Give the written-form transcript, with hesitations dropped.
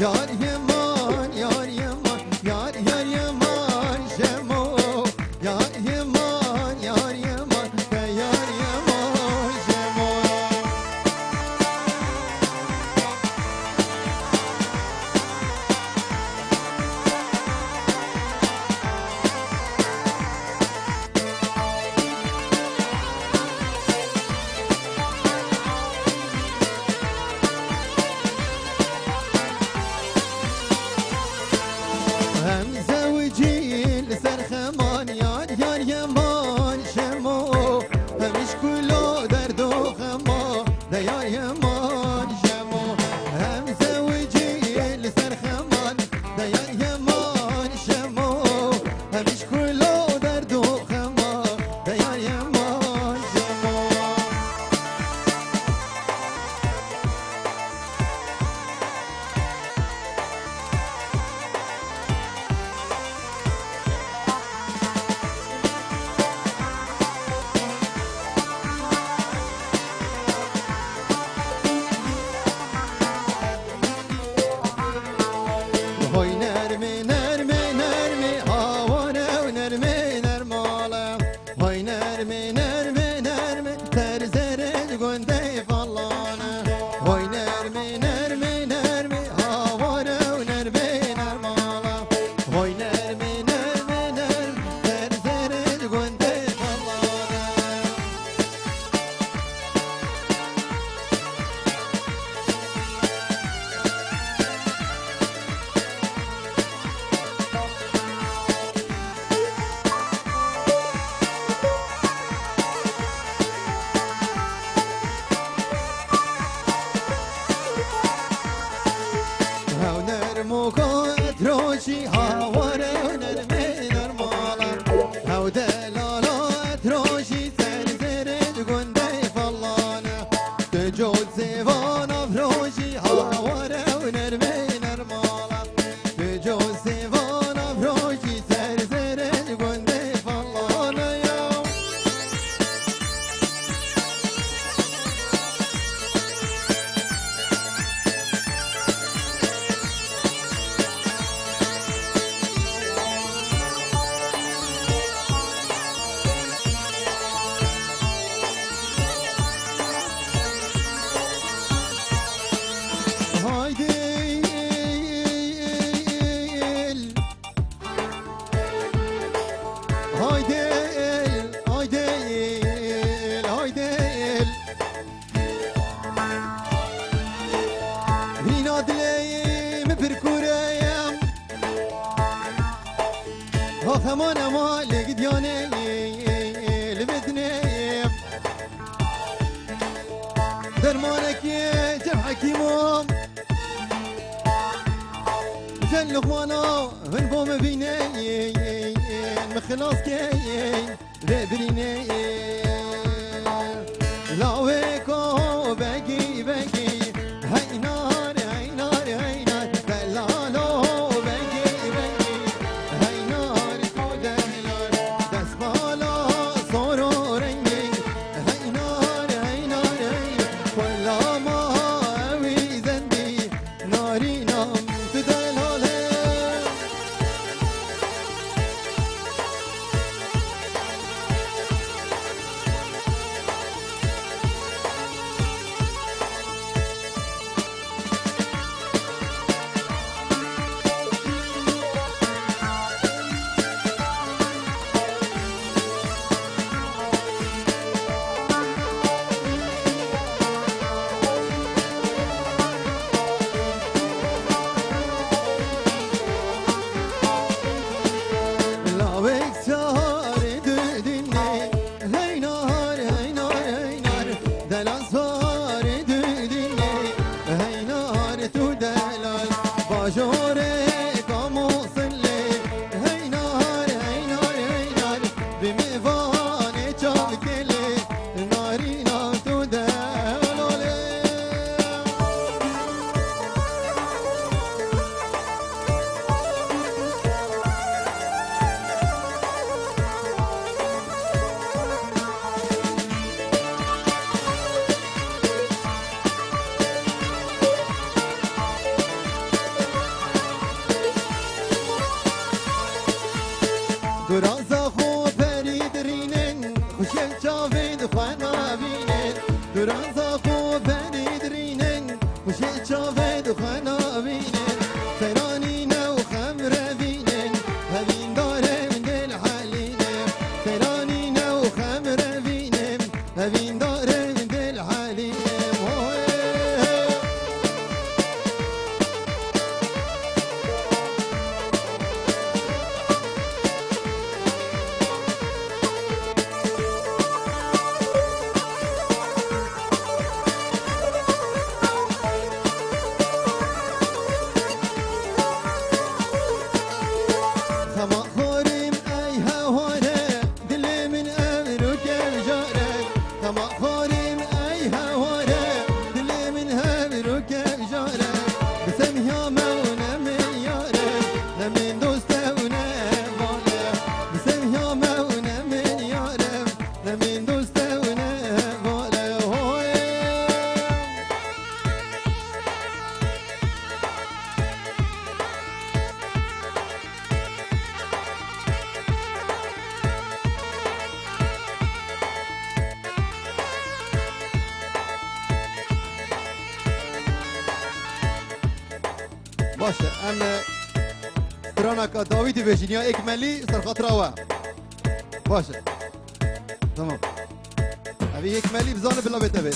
yar yaman, yar yaman, yar yar yaman şemo. Yar yaman, yar yaman, yar yaman şemo. هم زوجي لسر خمان یار یار یمان شمو همش کلو درد و خما ده یار یمان شمو هم زوجي لسر خمان ده یار یمان شمو همش کلو درد و خما ده یار یمان شمو Hoy nermi nermi nermi havane nermi nermala Hoy nermi nermi nermi terzere günde fallana Hoy nermi nermi nermi havane nermi nermala Hoy nermi nermi nermi terzere günde fallana هاو نرمو كنت روشي هاوره ونرمي نرمالا هاو دلالات روشي سرزرد قندي فلانا تجود سيفانا فروشي هاوره ونرمي نرمالا تجود سيفانا فروشي سرزرد قندي فلانا يوم هايديل هايديل هايديل هايديل هنا دليم بركوريم ها ثمان مالك دياني لبدنيم درمانك جب حكيمم زن لقمانا هن بوم بيني مخلاص كي ربريني لاويكو بقي بقي هاي نار هاي نار هاي نار دلالو بقي بقي هاي نار تو دلال دسمالا صورو رنگي هاي نار هاي نار هاي ولا ما هاوي زندي ناري نام تدلاله يامونه من ياره لمن دوستونه واله بسم يامونه من ياره لمن دوستونه واله هوی باشه ام سترانا کا داویدی بشینیا اکملی سرخاطره و باشه تمام ابي اکملی بزانه بلا بتبه